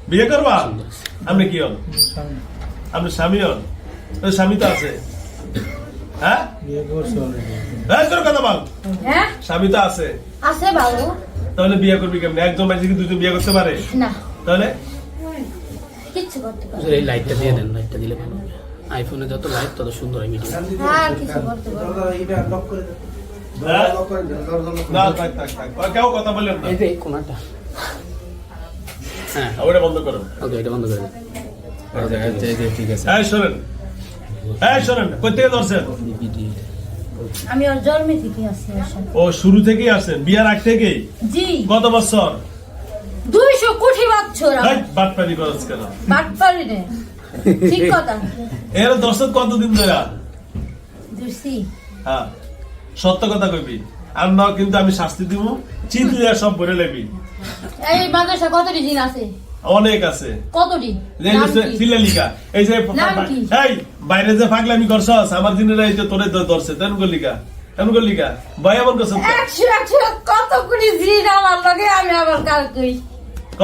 বিয়ে করবা? আপনি কি হন? আপনি স্বামী হন? স্বামী তো আছে, হ্যাঁ? কথা বল। হ্যাঁ স্বামী তো আছে, আছে বাবু। তাহলে বিয়ে করবি কেমন? একজন মানুষ কি দুজন বিয়ে করতে পারে? না, তাহলে কিচ্ছু করতে পারবো এই লাইটটা দিয়ে দেন, লাইটটা দিলে ভালো হবে। আইফোনে যত লাইট তত সুন্দর হয় ভিডিও। আর কিছু করতে পারবো হ্যাঁ? না, থাক, থাক, থাক। আর কেউ কথা বললেন না। এই যে এই কোণাটা, হ্যাঁ ওটা বন্ধ করো। ওকে, এটা বন্ধ করে দেন। ঠিক আছে। এই শোনেন, এই শোনেন, কই থেকে ধরছেন? আমি ওর জন্মে থেকে আছি ওর সাথে। ও শুরু থেকেই আছেন, বিয়ার আগ থেকেই? জি, কত বছর? 200 কোটি বছর। এই, বাটপারি করছ কেন? বাটপারি রে, ঠিক কথা। এর দর্শক কতদিন ধরে? দুসি হ্যাঁ, সত্য কথা কইবি। আর না কিন্তু আমি শাস্তি দিব, চিতলিয়া সব ভরে লেবি। এই মাদ্রাসা কতটি দিন আছে? অনেক আছে। কতটি? এই যে ফিলালিকা, এই যে নাম কি? এই বাইরে যে পাগলামি করছস, আমার দিনের এই যে তোরে ধরছে তেনগো লিগা, তেনগো লিগা ভাই আমার কাছে 100 কত কোটি দিন আমার লগে, আমি আবার কার কই ক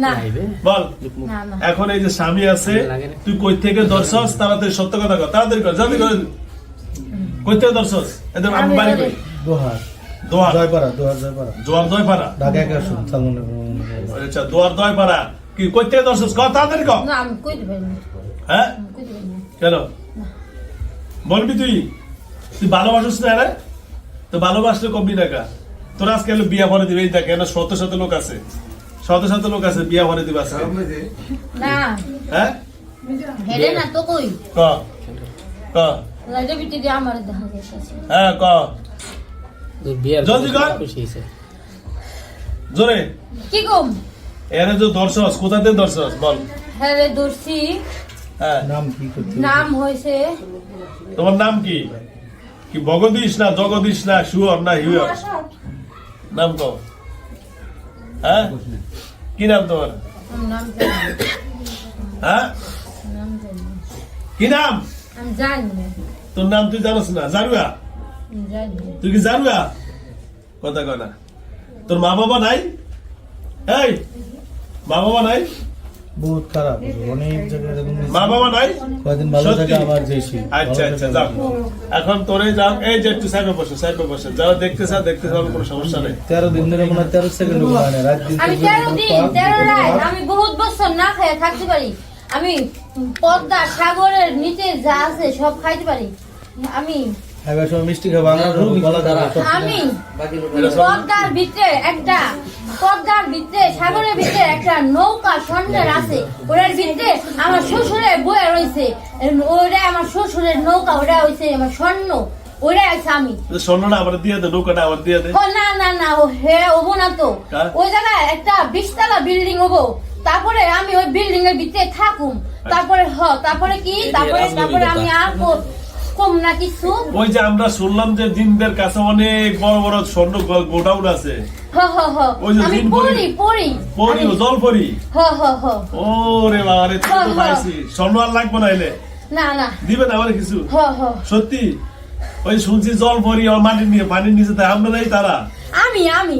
না লাইভে বল। না না এখন এই যে স্বামী আছে, তুই কই থেকে ধরছস? তাড়াতাড়ি সত্য কথা কর, তাড়াতাড়ি কর, জলদি কর। কই থেকে ধরছস? এদের আমি বাড়ি কই? দোহার দোয়ার জয়পাড়া, দোহার জয়পাড়া, জোয়ার দয়পাড়া। ঢাকা 1100 সালমনের। আচ্ছা, দোয়ার দয়পাড়া। কি কই থেকে ধরছস? ক তাড়াতাড়ি কর। না, আমি কইতে পারি না, হ্যাঁ, আমি কইতে পারি না। কেন বলবি? তুই তুই ভালোবাসিস না রে? তো ভালোবাসলে কমবি না কা? তোর আজকে হলো বিয়া ভরে দিবে, এই দেখ কেন শত শত লোক আছে, শত শত লোক আছে বিয়া ভরে দিবে আজকে। না হ্যাঁ, হেরে না তো কই ক ক লাইটে বিটি দিয়ে আমার দেখা যাচ্ছে। হ্যাঁ ক তোর বিয়ের জলদি কর। খুশি হয়েছে। জোরে। কি কম? এরে যে দর্শস, কোথাতে দর্শস বল। হ্যাঁ রে দর্শি, হ্যাঁ, নাম কি করতে? নাম হয়েছে তোমার নাম কি? কি ভগদীশ না জগদীশ না সুয়র না হিউর? নাম ক। হ্যাঁ, কি নাম তোমার? নাম জানি না, হ্যাঁ, নাম জানি না। কি নাম? আমি জানি না, তোর নাম তুই জানোস না? জানুয়া? আমি জানি না। তুই কি জানুয়া? কথা কয় না। তোর মা বাবা নাই? এই, মা বাবা নাই? বহুত খারাপ, অনেক জায়গায় এরকম মা বাবা নাই? কয়েকদিন ভালো সত্যি? থাকে আবার যেছি। আচ্ছা আচ্ছা, যাও এখন তোরে যাও। এই যে একটু সাইডে বসে, সাইডে বসে যারা দেখতে চাও দেখতে চাও, কোনো সমস্যা নেই। 13 দিন ধরে মনে হয় 13 সেকেন্ড হয় না, রাত দিন আমি 13 দিন 13 রাত আমি বহুত বছর না খেয়ে থাকতে পারি। আমি পদ্মা সাগরের নিচে যা আছে সব খাইতে পারি। আমি এবার সময় মিষ্টি খাবো, আমরা গলা ধরা আমি পদ্মার ভিতরে সাগরের ভিতরে একটা নৌকা সন্ধ্যের আছে, ওটার ভিতরে আমার শ্বশুরের বয়ে রয়েছে, ওটা আমার শ্বশুরের নৌকা, ওটা হয়েছে আমার স্বর্ণ, ওটা আছে আমি। স্বর্ণটা আবার দিয়ে দে, নৌকাটা আবার দিয়ে দে। ও না না না, ও হে হবো না তো। হ্যাঁ? ওই জায়গায় একটা 20 তলা বিল্ডিং হবো, তারপরে আমি ওই বিল্ডিং এর ভিতরে থাকুম, তারপরে তারপরে কি তারপরে আমি আর কম না কিছু। ওই যে আমরা শুনলাম যে জিনদের কাছে অনেক বড় বড় স্বর্ণ গোডাউন আছে। ওই যে আমি দিন পড়ি পরি ও জল পরি। হ ও রে বাবা রে, তুই তো পাইছি। স্বর্ণ আর লাগবে না এলে? না না দিবে না আমার কিছু? হ সত্যি? ওই শুনছি জল পরি আর মাটির নিয়ে, পানির নিচে তাই আমরা নাই তারা। আমি আমনি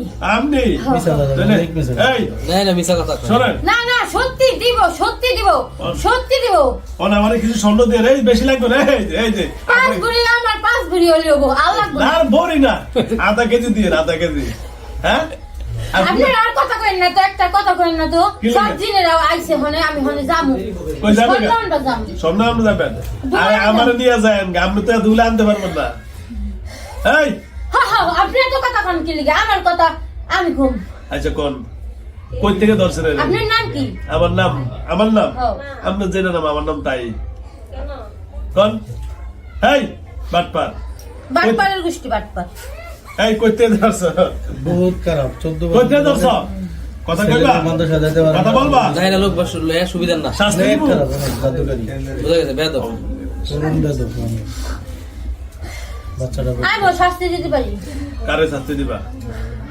মিশা দাদা তাহলে অনেক মিশা। এই নাই না, মিছা কথা কয়। শোনেন, না না, সত্যি দিব ওনা আমার কিছু স্বর্ণ দিয়ে রে, বেশি লাগবে না। এই যে 5 ভরি, আমার 5 ভরি হলেও আর লাগবে না। আর ভরি না, আধা কেজি দিয়ে, আধা কেজি। হ্যাঁ, আর আপনি আর কথা কইন না তো, একটা কথা কইন না তো। কি সব লাগে? জিনেরাও আইছে হনে, আমি হনে যামু। কই যাবে? স্বর্ণটা যামু। স্বর্ণ আনতে যাবেন? আরে আমার নিয়ে যান, আপনি তো দুলে আনতে পারবেন না। এই আপনি তো কথা কন কি লিগে? আমার কথা আমি কম। আচ্ছা কোন কই থেকে ধরছেন? আপনার নাম কি? আমার নাম হ্যাঁ। আপনার জেনে নাম, আমার নাম তাই। কোন? এই বাটপার, বাটপারের গোষ্ঠী বাটপার। এই কই থেকে ধরছ? বহুত খারাপ, 14 কই থেকে ধরছ? কথা কইবা? মাদ্রাসা যাইতে পারে না। কথা বলবা? যাই না, লোক বস লয়া সুবিধা না। শাস্তি অনেক দিব? খারাপ, অনেক জাদুকারি। বুঝা গেছে বেয়াদব। তরুণ বেদব অনেক। বাচ্চাটা আমি শাস্তি দিতে পারি। কারে শাস্তি দিবা?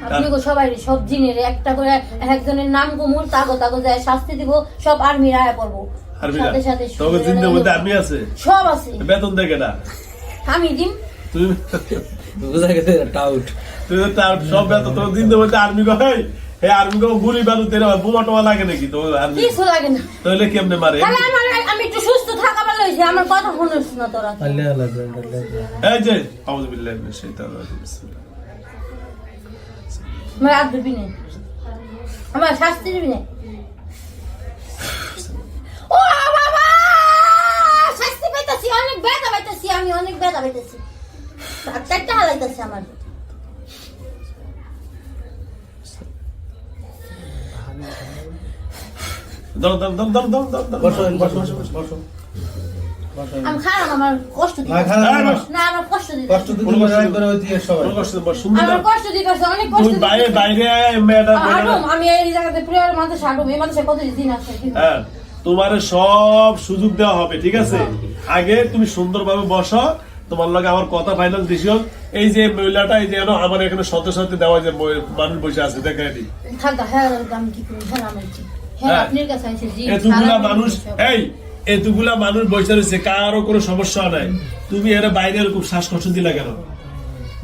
আপনি গো সবাই সব জিনের একটা করে একজনের নাম গুমুর তাগো যায় শাস্তি দিব, সব আর্মির আয়া পড়বো। আর্মিরা? সাথে সাথে তবে জিন্দের মধ্যে আর্মি আছে? সব আছে। বেতন দেখে না আমি দিম। তুমি? বুঝা গেছে টাউট। তুই তো তার সব বেতন তোর জিন্দের মধ্যে আর্মি কয়, এই আর্মি কেউ গুলি বালুতে বোমা টোমা লাগে নাকি তো আর্মি কিছু লাগে না তাহলে কেমনে মারে তাহলে আমি একটু সুস্থ থাকা ভালো হয়েছে আমার কথা শুনিস না তোরা আল্লাহ আল্লাহ এই যে আউযু বিল্লাহি মিনাশ শাইতানির রাজিম বিসমিল্লাহ আমার আর দিবি না আমার শাস্তি দিবি না ও বাবা শাস্তি পাইতাছি অনেক ব্যথা পাইতাছি আমি অনেক ব্যথা পাইতাছি ডাক্তারটা হালাইতাছে আমার দম দম দম দম দম দম বসো বসো বসো বসো আমি খারাপ আমার কষ্ট না দিতে খারাপ না। না আমার কষ্ট দিতে কষ্ট দিতে মনে করে হইতে সবাই কোনো কষ্ট বস সুন্দর আমার কষ্ট দিতেছে অনেক কষ্ট তুমি বাইরে বাইরে মেয়েটা হাঁটুম আমি এই জায়গাতে প্রিয়র মাঝে হাঁটুম এই মাঝে কত দিন আছে হ্যাঁ তোমার সব সুযোগ দেওয়া হবে ঠিক আছে আগে তুমি সুন্দরভাবে বসো তোমার লগে আমার কথা ফাইনাল ডিসিশন এই যে মহিলাটা এই যে আমার এখানে সত্যি সত্যি দেওয়া যে মানুষ বসে আছে দেখে এটি থাকা হ্যাঁ আমি কি করি হ্যাঁ আমার কি হ্যাঁ হ্যাঁ। আপনার কাছে আছে জি এতগুলা মানুষ এই এতগুলা মানুষ বসে রয়েছে কারো কোনো সমস্যা নাই তুমি এর বাইরে এরকম শ্বাসকষ্ট দিলা কেন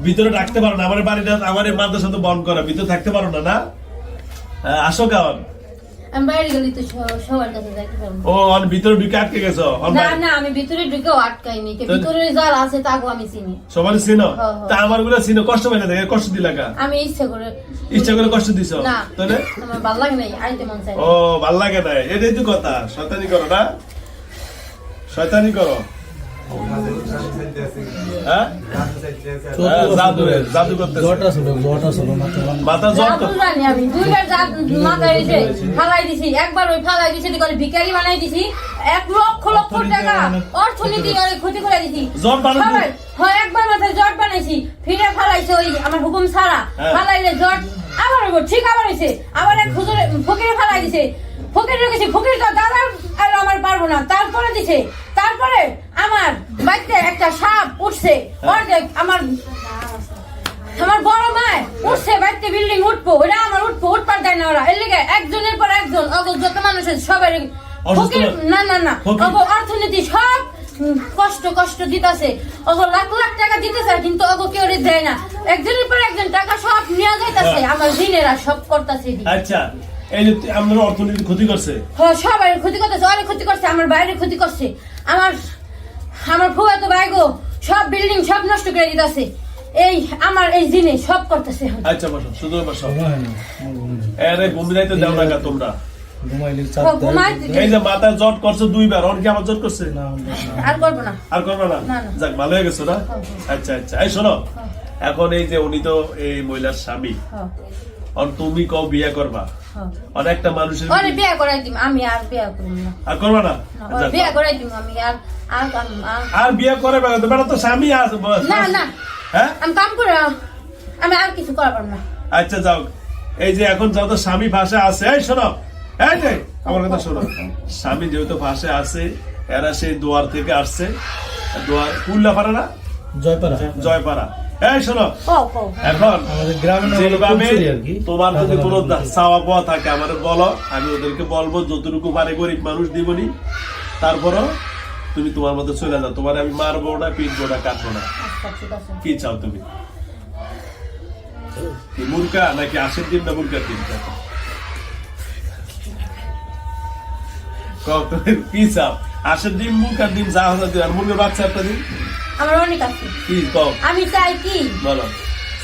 ভিতরে রাখতে পারো না আমার বাড়িটা আমার এই মাদ্রাসা তো বন্ধ করা ভিতরে থাকতে পারো না না আসো কেমন আমি বাইরে গেলি তো সবার কাছে যাইতে পারবো ও আর ভিতরে ঢুকে আটকে গেছো না না আমি ভিতরে ঢুকেও আটকাইনি কে ভিতরে যারা আছে তাকেও আমি চিনি সবার চিনো হ্যাঁ, হ্যাঁ। তা আমার গুলো চিনো কষ্ট পাই না দেখে কষ্ট দিলা কা আমি ইচ্ছা করে কষ্ট দিছ না তাহলে আমার ভালো লাগে নাই আইতে মন চাই ও ভাল লাগে না এটাই তো কথা শয়তানি করো না শয়তানি করো হ্যাঁ জাদু করতে জটা ছিল মাথা জ্বর জাদু জানি আমি দুইবার মাথায় এসে ফালাই দিছি একবার ওই ফালাই দিছি করে ভিখারি বানাই দিছি 1 লক্ষ লক্ষ টাকা অর্থনীতি করে ক্ষতি করে দিছি জট বানাই দিছি? সবাই, হ্যাঁ একবার মাথায় জট বানাইছি ফিরে ফালাইছে ওই আমার হুকুম ছাড়া হ্যাঁ। ফালাইলে জট আবার ওই ঠিক আবার হইছে আবার এক হুজুরে ফকিরে ফালাই দিছে ফকির রেখেছি ফকির তো দাদা আর আমার পারবো না তারপরে দিছে তারপরে আমার বাড়িতে একটা সাপ উঠছে অর্ধেক আমার বড় মায় উঠছে বাড়িতে বিল্ডিং উঠবো ওরা আমার উঠপার দেয় না ওরা এর লেগে একজনের পর একজন যত মানুষ আছে সবাই ফকির না না না অর্থনীতি সব কষ্ট দিতেছে লাখ লাখ টাকা দিতেছে কিন্তু কেউ দেয় না একজনের পর একজন টাকা সব নিয়ে যাইতেছে আমার ঋণেরা সব করতেছে আচ্ছা এই যে আপনার অর্থনীতি ক্ষতি করছে সবাই ক্ষতি করতেছে অনেক ক্ষতি করছে আমার বাইরে ক্ষতি করছে আমার ফুয়াতো ভাই গো সব বিল্ডিং সব নষ্ট করে দিতেছে আমার এই জিনিস সব করতেছে আচ্ছা বসো শুধু বসো আরে ঘুমিয়ে তো দাও না তোমরা ঘুমাইলে এই যে মাথায় জট করছো 2 বার ওর কি আমার জট করছে আর করবো না আর করবে না না, না। যাক ভালো হয়ে গেছো না আচ্ছা আচ্ছা এই শোনো এখন এই যে উনি তো এই মহিলার স্বামী আর তুমি কও বিয়ে করবা আর একটা মানুষের ওরে বিয়ে করাই দিম আমি আর বিয়ে করব না আর করবা না ওরে বিয়ে করাই দিম আমি আর বিয়ে করে বেড়া তো বেড়া তো স্বামী আছে না না হ্যাঁ আমি কাম করে আমি আর কিছু করব না আচ্ছা যাও এই যে এখন যত স্বামী ভাষা আছে এই শোনো এই যে আমার কথা শোনো স্বামী যেহেতু ভাষা আছে এরা সেই দুয়ার থেকে আসছে দুয়ার কুল্লাপাড়া না জয়পাড়া এই শোনো এখন আমাদের গ্রামে যেভাবে তোমার যদি কোনো চাওয়া পাওয়া থাকে আমার বলো আমি ওদেরকে বলবো যতটুকু পারে গরিব মানুষ দিবনি তারপরও তুমি তোমার মতো চলে যাও তোমার আমি মারবো না পিটবো না কাটবো না আচ্ছা ঠিক আছে কি চাও তুমি কি মুরগা নাকি আশের ডিম না মুরগার ডিম কি চাও আশের ডিম মুরগার ডিম যা হচ্ছে আর মুরগের বাচ্চা একটা দিন আমার অনেক আছে কি কও আমি চাই কি বলো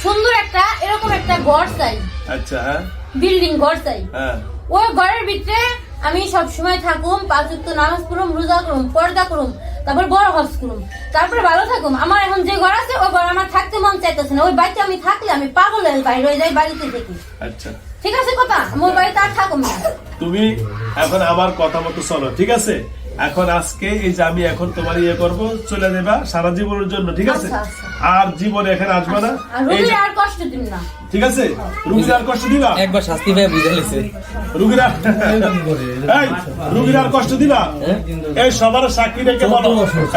সুন্দর একটা এরকম একটা ঘর চাই আচ্ছা হ্যাঁ বিল্ডিং ঘর চাই হ্যাঁ ওই ঘরের ভিতরে আমি সব সময় থাকুম 5 ওয়াক্ত নামাজ পড়ুম রোজা করুম পর্দা করুম তারপর বড় হজ করুম তারপরে ভালো থাকুম আমার এখন যে ঘর আছে ওই ঘর আমার থাকতে মন চাইতেছে না ওই বাড়িতে আমি থাকলে আমি পাগল হয়ে বাইরে হয়ে যাই বাড়িতে থেকে আচ্ছা ঠিক আছে কথা আমার বাড়িতে আর থাকুম না তুমি এখন আমার কথা মতো চলো ঠিক আছে এখন আজকে এই যে আমি এখন তোমার ইয়ে করবো চলে যাবা সারা জীবনের জন্য ঠিক আছে আচ্ছা, আচ্ছা। আর জীবনে এখানে আসবে না আর এই রোগীর যে- আর কষ্ট দিন না ঠিক আছে রুগীর আর কষ্ট দিবা একবার শাস্তি পেয়ে বুঝে গেছে রুগীর আর- এই, রুগীর আর কষ্ট দিবা এই সবার সাক্ষী রেখে বলো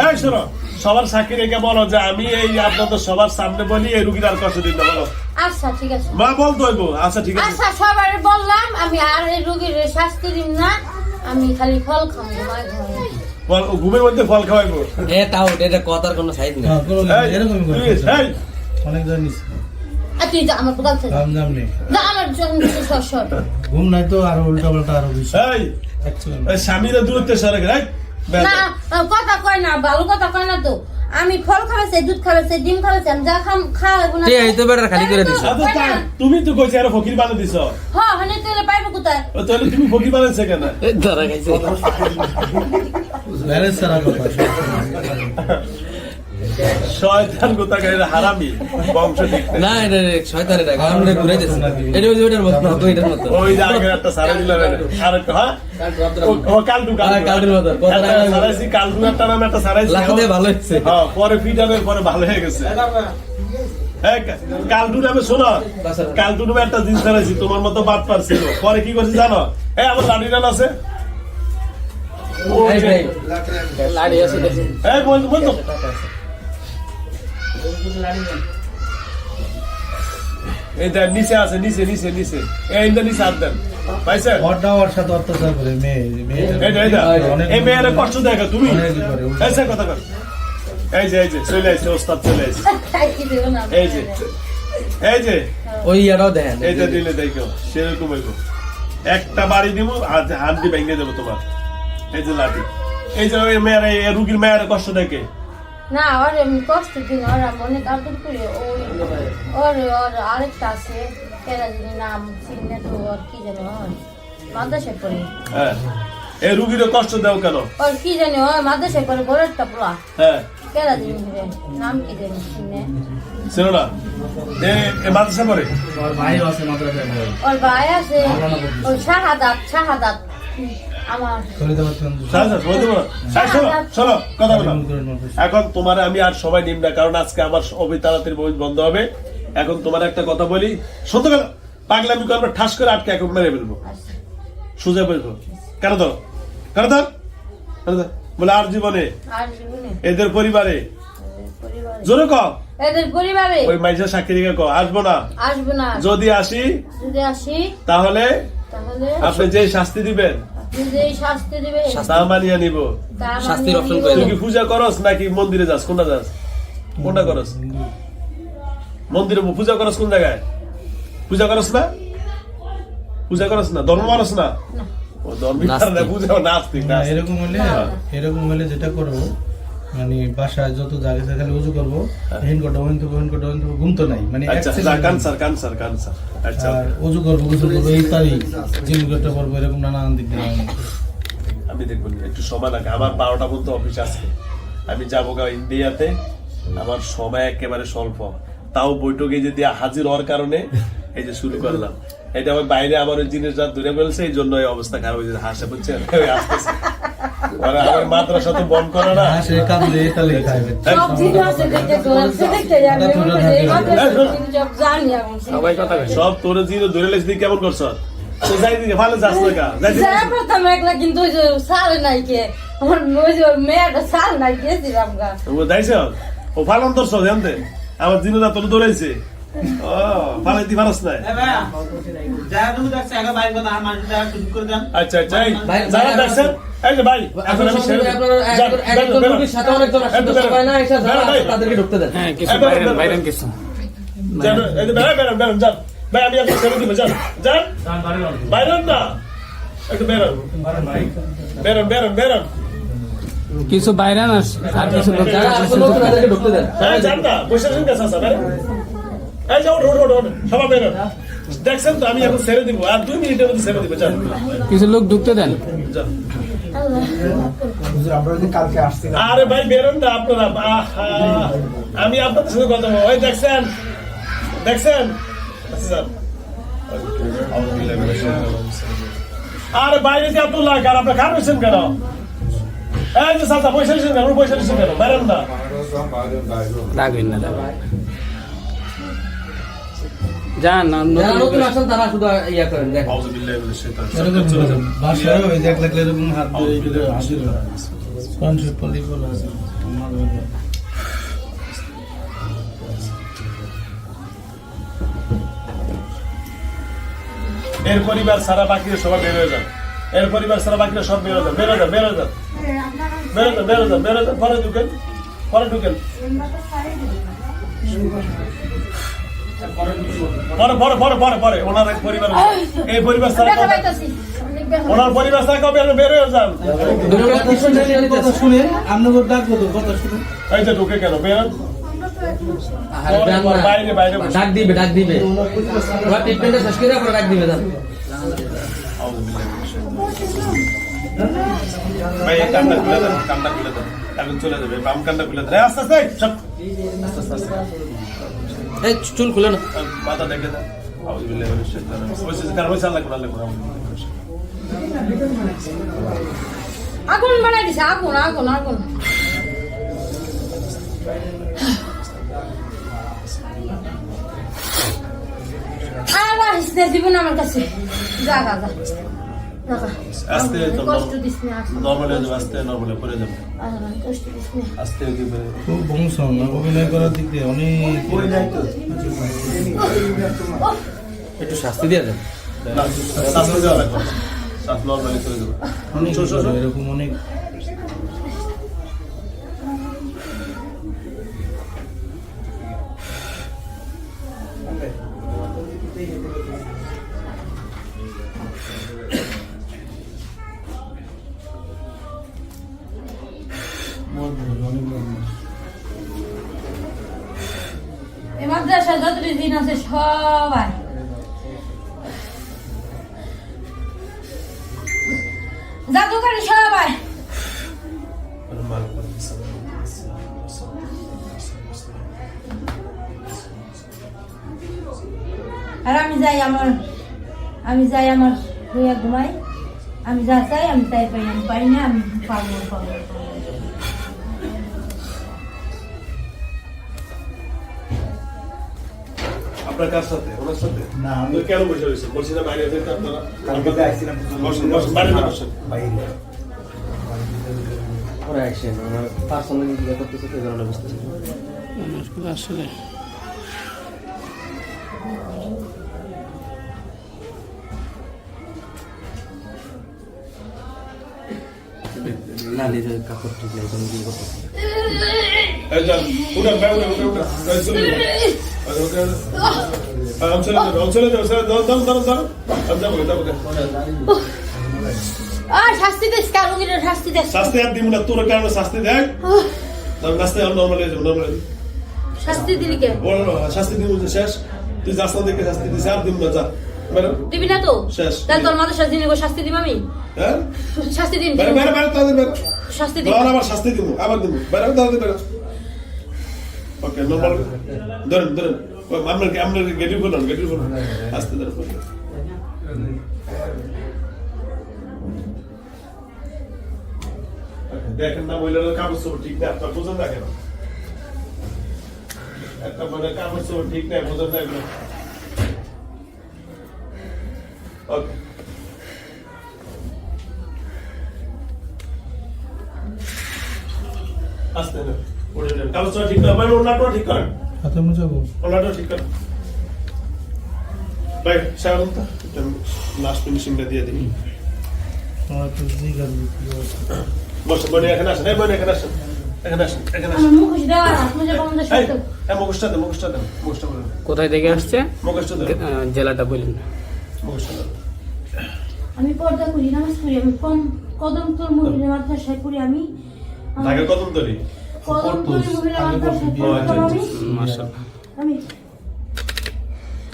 এই শোনো সবার সাক্ষী রেখে বলো যে আমি এই আপনাদের সবার সামনে বলি এই রুগীর আর কষ্ট দিন না বলো আচ্ছা ঠিক আছে মা বলতো হইব আচ্ছা ঠিক আছে আচ্ছা সবার বললাম আমি আর এই রোগীর শাস্তি দিন না আমি খালি ফল খাবো মায়ের ঘরে বল ও ঘুমের মধ্যে ফল খাওয়াইবো তাও এটা কথার কোনো সাইড নেই এই, এরকমই তুই- এই, অনেক জানিস আর তুই যা আমার কোথাও থেকে দাম নেই যা আমার সর ঘুম নাই তো আরো উল্টা পাল্টা আরো বেশি এই Actually, এই স্বামীরা দূরত্বে সরে গেলে না কথা কয় না ভালো কথা কয় না তো আমি ফল খাওয়াইছি দুধ খাওয়াইছি ডিম খাওয়াইছি আমি যা খাওয়াবো না এই তো বেটার খালি করে দিছ তুমি তো কইছি আর ফকির বানিয়ে দিছ হ্যাঁ হানে তেলে পাইবো কোথায় তাহলে তুমি ফকির বানাইছে কেন ধরা খাইছে ম্যারেজ ছাড়া কথা শয়তান কোথাকার হারামি বংশ ঠিক নেই। না এটা শয়তানের টাকা আমরা ঘুরে যাচ্ছি এটা ওই ওটার মত না তো এটার মত ওই যে আগের একটা সারা দিলাম আর একটা হ্যাঁ ও কালটু কালটুর মত সারাইছি কালটু একটা নামে একটা সারাইছি লাখ দিয়ে ভালো হচ্ছে হ্যাঁ পরে ফিটানোর পরে ভালো হয়ে গেছে হ্যাঁ কালটু নামে শোনো কালটু নামে একটা জিনিস সারাইছি তোমার মতো বাদ পারছিল পরে কি করছি জানো এই আমার লাঠি ডাল আছে এই ভাই লাড়ি আছে দেখো এই বন্ধু বন্ধু এই দেন নিচে আছে নিচে নিচে নিচে এই নিচে হাত দেন পাইছে ওরটা ওর সাথে অত্যাচার করে মেয়েটা এই মেয়ের কষ্ট দেখা তুমি অনেক করে, উল্টো। এসে কথা কর এই যে চলে আসছে ওস্তাদ চলে আসছে কি দেব না এই যে ওই ইয়াটাও দেখেন এইটা দিলে দেখো সেরকম হইব একটা বাড়ি দিব আর হান্ডি ভেঙে দেবো তোমার এই যে লাঠি এই যে ওই মেয়ের এই রুগীর মেয়ের কষ্ট দেখে না ওর এমনি কষ্ট দিন ওর অনেক আদর করে ওই ওর আরেকটা আছে কেরা যিনি নাম চিনে তো ওর কি জানো ওর মাদ্রাসায় পড়ে হ্যাঁ এই রুগীর কষ্ট দাও কেন ওর কি জানি ওর মাদ্রাসায় পড়ে বড় একটা পোলা হ্যাঁ কেরা যিনি নাম কি জানি চিনে ছিল না এ মাদ্রাসা পড়ে ওর ভাইও আছে মাদ্রাসায় ভাই ওর ভাই আছে ওই শাহাদাত আমার শোনো কথা বলো এখন তোমার আমি আর সবাই নিম না কারণ আজকে আমার অবৈ তাড়াতাড়ি বন্ধ হবে এখন তোমার একটা কথা বলি সত্য কেন পাগলামি করবো ঠাস করে আটকে এখন মেরে ফেলবো সোজা বলবো কেন ধর কেন ধর বলে আর জীবনে আর জীবনে এদের পরিবারে পরিবারে জোরে কম এদের পরিবারে ওই মাইজা সাক্ষী রেখে কো আসবো না আসবে না যদি আসি যদি আসি তাহলে তাহলে আপনি যে শাস্তি দিবেন আপনি যে শাস্তি দিবে তা মানিয়ে নিব তা শাস্তির মানিয়ে option নিব। করে তুই কি পূজা করস নাকি মন্দিরে যাস কোনটা যাস কোনটা করস মন্দিরে পূজা করস কোন জায়গায় পূজা করস না পূজা করস না ধর্ম মানস না না। ও ধর্ম না পূজা নাস্তিক না না এরকম হলে যেটা করবো মানে বাসায় যত জায়গা আছে খালি উজু করবো হিন করতে ঘুম তো নাই মানে আচ্ছা accident ক্যান্সার আচ্ছা আর উজু করবো গোসল করবো এই তারিখ জিম করতে পারবো এরকম নানান দিক দিয়ে আমি দেখবো একটু সময় লাগে আমার 12টা পর্যন্ত অফিস আছে আমি যাবো গা ইন্ডিয়াতে আমার সময় একেবারে স্বল্প তাও বৈঠকে যদি হাজির হওয়ার কারণে এই যে শুরু করলাম এটা আমার বাইরে আমার ওই জিনিসটা দূরে বলছে এই জন্য এই অবস্থা খারাপ হয়েছে হাসে বুঝছে আসতেছে ওরা আমার মাদ্রাসা তো বন্ধ করে না সে কাঁদলে তাহলে খাইবে সব জিনিস আছে দেখতে চলছে দেখতে যাবে এই সব জানি এখন সবাই কথা কয় সব তোর জিনিস ধরে লেগেছে কেমন করছ তো যাই দিকে ভালো যাস না কা যাই যা প্রথম একলা কিন্তু ওই যে সাল নাই কে আমার ওই যে মেয়েটা সাল নাই গেছিলাম গা ও যাইছ ও ভালো অন্তর সব জানতে আমার জিনিসটা তোর দৌড়াইছে ও ভালো দি ভারস নাই আচ্ছা আচ্ছা এই যারা দেখছেন এই যে ভাই এখন আমি ছেড়ে সাথে অনেকজন আসছে সবাই না এসে যারা আছে তাদেরকে ঢুকতে দেন হ্যাঁ কিছু বাইরেন কিছু যান এই যে বেরোন যান ভাই আমি আপনাকে ছেড়ে দিব যান যান বাইরেন না একটু বেরোন কিছু বাইরেন আর কিছু লোক যারা আছে তাদেরকে ঢুকতে দেন হ্যাঁ যান না বসে আছেন কাছে আসা বেরোন এই যাও ওঠ সবাই বেরোন দেখছেন তো আমি এখন ছেড়ে দিব আর 2 মিনিটের মধ্যে ছেড়ে দিব যান কিছু লোক ঢুকতে দেন যান আমরা যদি কালকে আসছি আরে ভাই বেরোন না আপনারা আহা আমি আপনাদের সাথে কথা বলবো ওই দেখছেন আচ্ছা যান আরে বাইরে যে এত লাগ আর আপনার খারাপ হয়েছেন কেন এই যে সাথা পয়সা দিচ্ছেন কেন বেরোন না রাখবেন না যান নতুন আসেন তারা শুধু ইয়া করেন দেখেন বাসায় ওই দেখ লাগলে এরকম হাত দিয়ে হাজির হয় কনসেপ্ট পলিবল আছে এর পরিবার সারা বাকিরা সবাই বের হয়ে যান এর পরিবার সারা বাকিরা সব বের হয়ে যান পরে ঢুকেন পরে ওনার এক পরিবার এই পরিবার ছাড়া ব্যথা পাইতাছি, অনেক ব্যথা ওনার পরিবার ছাড়া কবে বের হয়ে যান কথা শুনে আপনাদের ডাকবো তো কথা শুনে এই যে ঢুকে কেন বের হন। আরে দেন না। বাইরে বাইরে বসে। ডাক দিবে ওরা ট্রিটমেন্টে শেষ করে পরে ডাক দিবে যান ভাই এই কানটা খুলে দেন, কানটা খুলে দেন, এখন চলে যাবে বাম কানটা খুলে দেন। আস্তে আস্তে সব আস্তে আস্তে এই চুল খুলে না মাথা দেখে দেন। আউযুবিল্লাহি মিনাশ শাইতানির রাজিম। ওইসে কার ওইসে আল্লাহ কোরআন লেখুন। আগুন বানাই দিছে, আগুন আগুন আগুন। আর আসিস না জীবন আমার কাছে, যা যা যা যা। আস্তে তো কষ্ট দিস না, নরমাল হয়ে যাবে, আস্তে নরমাল করে যাবে, কষ্ট দিস না। আস্তে দিবে। খুব বংশন অভিনয় করার দিক দিয়ে অনেক একটু শাস্তি দিয়ে দেন না শাস্তি দেওয়া লাগবে না। শাস্তি নরমালি চলে যাবে। অনেক ছোট ছোট এরকম অনেক এই মাদ্রাসা যত দিন আছে সবাই জাদুকারি সবাই আর আমি যাই আমার হইয়া ঘুমাই, আমি যা চাই আমি তাই পাই, আমি পাই না আমি পাবো পাবো। আপনার কার সাথে? ওনার সাথে? না, আমি- তো কেন বসে রয়েছেন? বলছি না বাইরে যেতে আপনারা। কালকে আইছিলাম বসেন, বসেন, বাইরে বসেন। বাইরে ওরা অ্যাকশন ওরা পার্সোনালি ইয়ে করতেছে তো জানা বুঝতেছে আসলে না নিজের কাপড় ঠিক নাই তুমি কি করতেছে এই যান, উঠান, ভাই, উঠান, উঠান, উঠান। এই চলে যান। আর ওকে- আমি চলে যাবো, আমি চলে যাবো, চলে যাবো, দাঁড়ান, দাঁড়ান, দাঁড়ান। আমি যাবো, যাবো। আর শাস্তি দিস, কারুগিরের শাস্তি দিস, শাস্তি আর দিব না, তোর কারণে শাস্তি দেখ। তারপর নাস্তে নর্মাল হয়ে যাবো, নর্মাল হয়ে যাবো। শাস্তি দিলি কে? ওর শাস্তি দিব যে শেষ। তুই যাস না দেখে শাস্তি দিস, আর দিব না, যা। বেরো। দিবি না তো? শেষ। তাহলে তোর মাথা শাস্তি নিব, শাস্তি দিব আমি? হ্যাঁ? শাস্তি দিন, বেরো, বেরো, বেরো, তাড়াতাড়ি বেরো। শাস্তি দিন। আবার শাস্তি দিব, আবার দিব। বেরো, তাড়াতাড়ি বেরো। ওকে, নর্মাল। ধরেন, ধরেন। আপনার গেটির ফোন, গেটির ফোন। আস্তে ধরেন। দেখেন না, মহিলাদের কাপড় চোপড় ঠিক নেই, আপনার বোঝেন না কেন? একটা মহিলার কাপড় চোপড় ঠিক নেই, বোঝেন না এগুলো? ওকে। আস্তে না, পড়ে যান। কাপড় চোপড় ঠিক করেন, ওনাটাও ঠিক করেন। হাতে মুছাবো ওনাটাও ঠিক করেন। ভাই, সারাদিন তো লাস্ট ফিনিশিংটা দিয়ে দিই। আমার তো জিজ্ঞাসা বসে বনে এখানে আসেন, এই বনে এখানে আসেন, এখানে আসেন, এখানে আমার আসেন। মুখোশ দেওয়া না, মুঝে বন্ধ এই, শব্দ। এই মুখোশটা দেন, মুখোশটা দেন, মুখোশটা বলেন, কোথায় থেকে আসছে মুখোশটা দেন, জেলাটা বলুন মুখোশটা দেন। আমি পর্দা করি, নামাজ পড়ি, আমি কদমতল মহিলা মাদ্রাসায় পড়ি, আমি ঢাকা কদম তরি। কদমতল মহিলা মাদ্রাসায় ও, আচ্ছা, পড়ি, মাশাআল্লাহ আমি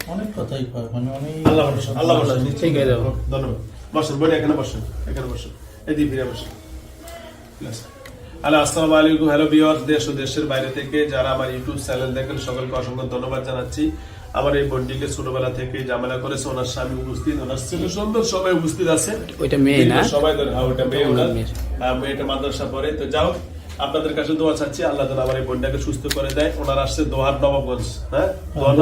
অনেক কথাই কয় মানে অনেক আল্লাহ ভরসা, আল্লাহ ভরসা। ঠিক আছে যাবো ধন্যবাদ। বসেন, বনে এখানে বসেন, এখানে বসেন। এই দিয়ে ফিরে বসেন। হ্যালো, আসসালামু আলাইকুম। হ্যালো ভিউয়ার্স, দেশ ও দেশের বাইরে থেকে যারা আমার ইউটিউব চ্যানেল দেখেন সকলকে অসংখ্য ধন্যবাদ জানাচ্ছি। আমার এই বোনটিকে ছোটবেলা থেকে ঝামেলা করেছে, ওনার স্বামী উপস্থিত, ওনার ছেলে সুন্দর সবাই উপস্থিত আছে। ওইটা মেয়ে না? সবাই ধরে, হ্যাঁ, ওটা মেয়ে, ওনার মেয়ে। মেয়েটা মাদ্রাসা পড়ে। তো যাও, আপনাদের কাছে দোয়া চাচ্ছি, আল্লাহ তাআলা আমার এই বোনটাকে সুস্থ করে দেয়। ওনার আসছে দোহার নবাবগঞ্জ, হ্যাঁ, দোহার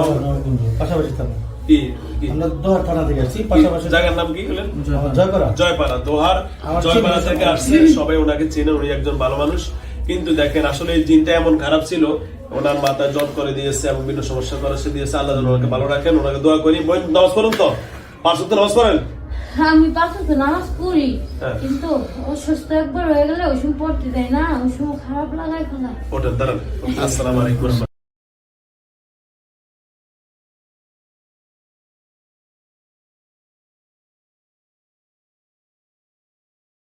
পাশাপাশি থাকবো কি কি আমরা দোহার থানা থেকে আসছি পাশাপাশি জায়গার নাম কি বলেন? জয়পাড়া জয়পাড়া, দোহার আমার জয়পাড়া চেনা থেকে সবাই। আসছে, সবাই ওনাকে চেনে, উনি একজন ভালো মানুষ। কিন্তু দেখেন, আসলে এই জিনটা এমন খারাপ ছিল, ওনার মাথায় জট করে দিয়েছে এবং বিভিন্ন সমস্যা করে দিয়েছে। আল্লাহ যেন ওনাকে ভালো রাখেন, ওনাকে দোয়া করি। বোন, নামাজ পড়ুন তো, 5 ওয়াক্ত নামাজ পড়েন। আমি পাঁচ ওয়াক্ত নামাজ পড়ি, হ্যাঁ। কিন্তু অসুস্থ একবার হয়ে গেলে ওই সময় পড়তে দেয় না, ওই সময় খারাপ লাগায় খোলা। ওঠেন, দাঁড়ান। আসসালামু আলাইকুম।